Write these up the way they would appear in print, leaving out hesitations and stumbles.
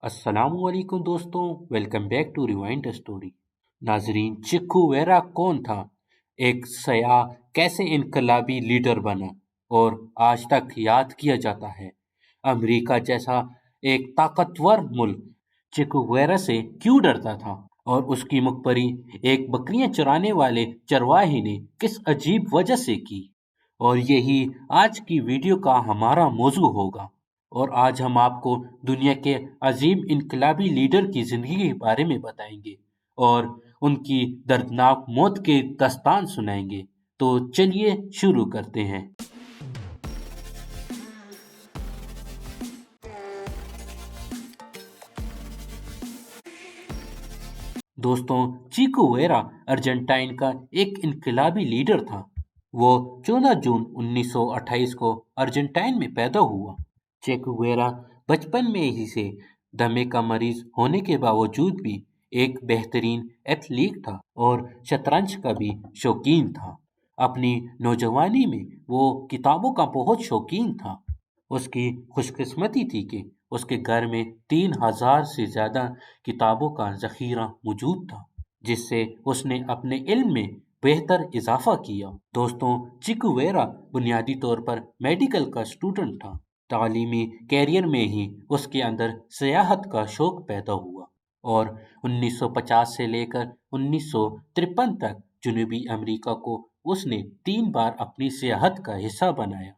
अस्सलाम वालेकुम दोस्तों, welcome back to rewind story. नाजरीन, चे गुवेरा कौन था? एक सयाह कैसे इनकलाबी लीडर बना और आज तक याद किया जाता है। अमेरिका जैसा एक ताकतवर मुल्क चे गुवेरा से क्यों डरता था और उसकी मुखबरी एक बकरियां चराने वाले चरवाहे ने किस अजीब वजह से की, और यही आज की वीडियो का हमारा मौजू होगा। और आज हम आपको दुनिया के अजीम इनकलाबी लीडर की जिंदगी के बारे में बताएंगे और उनकी दर्दनाक मौत के दस्तान सुनाएंगे। तो चलिए शुरू करते हैं। दोस्तों, चे गुवेरा अर्जेंटाइन का एक इनकलाबी लीडर था। वो 14 जून 1928 को अर्जेंटाइन में पैदा हुआ। चे गुवेरा बचपन में ही से दमे का मरीज होने के बावजूद भी एक बेहतरीन एथलीट था और शतरंज का भी शौकीन था। अपनी नौजवानी में वो किताबों का बहुत शौकीन था। उसकी खुशकिस्मती थी कि उसके घर में 3000 से ज्यादा किताबों का जखीरा मौजूद था, जिससे उसने अपने इल्म में बेहतर इजाफा किया। दोस्तों, चे गुवेरा बुनियादी तौर पर मेडिकल का स्टूडेंट था। तालीमी कैरियर में ही उसके अंदर सियाहत का शौक पैदा हुआ और 1950 से लेकर 1953 तक जनूबी अमेरिका को उसने 3 बार अपनी सियाहत का हिस्सा बनाया,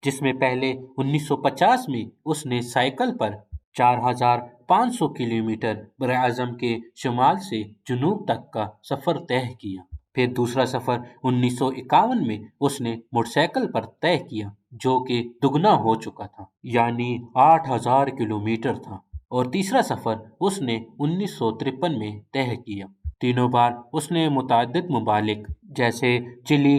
जिसमें पहले 1950 में उसने साइकिल पर 4500 किलोमीटर बरआज़म के शुमाल से जुनूब तक का सफ़र तय किया। फिर दूसरा सफ़र 1951 में उसने मोटरसाइकिल पर तय किया, जो कि दुगना हो चुका था, यानी 8000 किलोमीटर था। और तीसरा सफ़र उसने 1953 में तय किया। तीनों बार उसने मुतअद्दिद ममालिक जैसे चिली,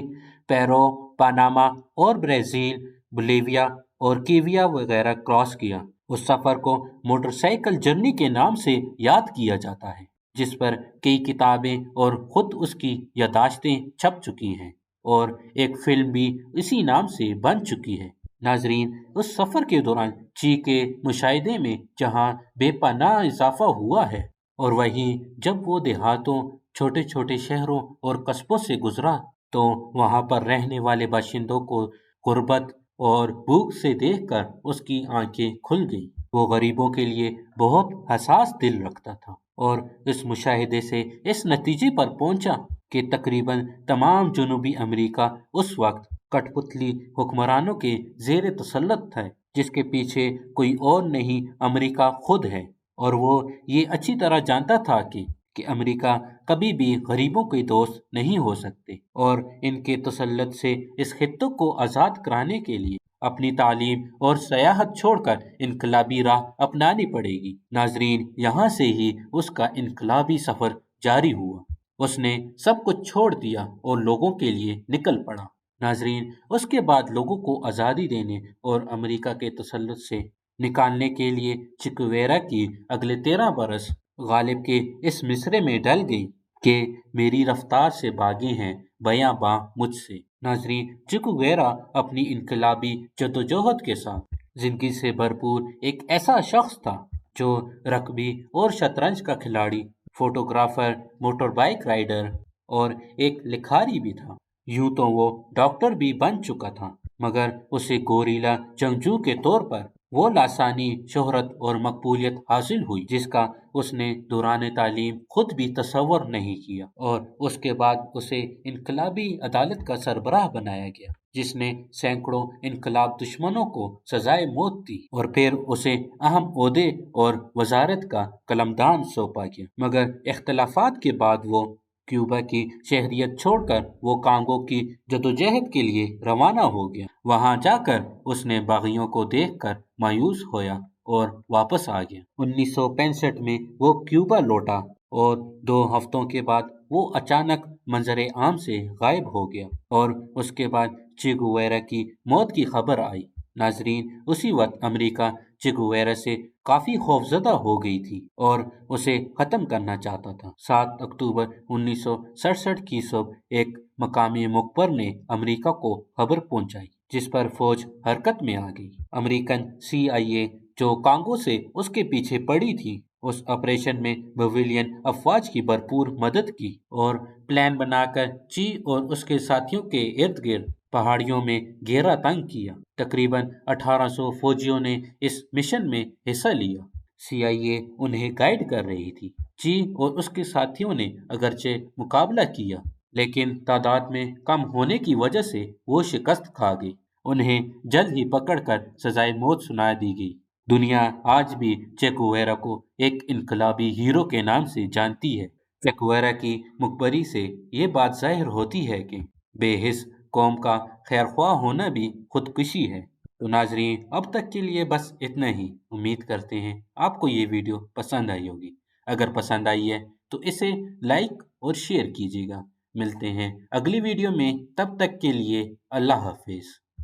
पेरू, पनामा और ब्राज़ील, बोलिविया और कीविया वगैरह क्रॉस किया। उस सफ़र को मोटरसाइकिल जर्नी के नाम से याद किया जाता है, जिस पर कई किताबें और खुद उसकी यादाश्तें छप चुकी हैं और एक फिल्म भी इसी नाम से बन चुकी है। नाजरीन, उस सफ़र के दौरान ची के मुशाहिदे में जहाँ बेपनाह इजाफा हुआ है, और वहीं जब वो देहातों, छोटे छोटे शहरों और कस्बों से गुजरा तो वहाँ पर रहने वाले बाशिंदों को गुर्बत और भूख से देखकर उसकी आंखें खुल गईं। वो गरीबों के लिए बहुत हसास दिल रखता था और इस मुशाहिदे से इस नतीजे पर पहुंचा कि तकरीबन तमाम जनूबी अमेरिका उस वक्त कठपुतली हुक्मरानों के जेर तसल्लुत है, जिसके पीछे कोई और नहीं, अमेरिका खुद है। और वो ये अच्छी तरह जानता था कि अमेरिका कभी भी गरीबों के दोस्त नहीं हो सकते और इनके तसल्लुत से इस खित्ते को आज़ाद कराने के लिए अपनी तालीम और सयाहत छोड़कर इनकलाबी राह अपनानी पड़ेगी। नाजरीन, यहाँ से ही उसका इनकलाबी सफ़र जारी हुआ। उसने सब कुछ छोड़ दिया और लोगों के लिए निकल पड़ा। नाजरीन, उसके बाद लोगों को आज़ादी देने और अमेरिका के तसल्लुत से निकालने के लिए चे गुवेरा की अगले 13 बरस गालिब के इस मिसरे में ढल गई कि मेरी रफ्तार से भागे हैं बयां मुझसे। नाजरीन, चे गुवेरा अपनी इनकलाबी जद्दोजहद के साथ जिंदगी से भरपूर एक ऐसा शख्स था जो रग्बी और शतरंज का खिलाड़ी, फोटोग्राफर, मोटर बाइक राइडर और एक लिखारी भी था। यूं तो वो डॉक्टर भी बन चुका था, मगर उसे गोरीला जंगजू के तौर पर वो लासानी शोहरत और मकबूलियत हासिल हुई जिसका उसने दौरान तालीम खुद भी तसव्वुर नहीं किया। और उसके बाद उसे इनकलाबी अदालत का सरबराह बनाया गया, जिसने सैकड़ों इनकलाब दुश्मनों को सजाए मौत दी, और फिर उसे अहम ओहदे और वजारत का कलमदान सौंपा गया। मगर इख्तलाफात के बाद वो क्यूबा की शहरियत छोड़कर वो कांगो की जदोजहद के लिए रवाना हो गया। वहां जाकर उसने बागियों को देखकर मायूस होया और वापस आ गया। 1965 में वो क्यूबा लौटा और 2 हफ्तों के बाद वो अचानक मंजरे आम से गायब हो गया और उसके बाद चे गुवेरा की मौत की खबर आई। नाजरीन, उसी वक्त अमेरिका चे गुवेरा से काफी खौफजदा हो गई थी और उसे खत्म करना चाहता था। 7 अक्टूबर 1967 की सुबह एक मकामी मुखबर ने अमेरिका को खबर पहुंचाई, जिस पर फौज हरकत में आ गई। अमेरिकन CIA जो कांगो से उसके पीछे पड़ी थी। उस ऑपरेशन में बवेलियन अफवाज की भरपूर मदद की और प्लान बनाकर ची और उसके साथियों के इर्द गिर्द पहाड़ियों में घेरा तंग किया। तकरीबन 1800 फौजियों ने इस मिशन में हिस्सा लिया। सीआईए उन्हें गाइड कर रही थी। ची और उसके साथियों ने अगरचे मुकाबला किया, लेकिन तादाद में कम होने की वजह से वो शिकस्त खा गई। उन्हें जल्द ही पकड़कर सजाए मौत सुना दी गई। दुनिया आज भी चेगुवेरा को एक इनकलाबी हीरो के नाम से जानती है। चेगुवेरा की मुखबरी से ये बात जाहिर होती है कि बेहिस कौम का खैरख्वाह होना भी खुदकुशी है। तो नाजरीन, अब तक के लिए बस इतना ही। उम्मीद करते हैं आपको ये वीडियो पसंद आई होगी। अगर पसंद आई है तो इसे लाइक और शेयर कीजिएगा। मिलते हैं अगली वीडियो में, तब तक के लिए अल्लाह हाफिज।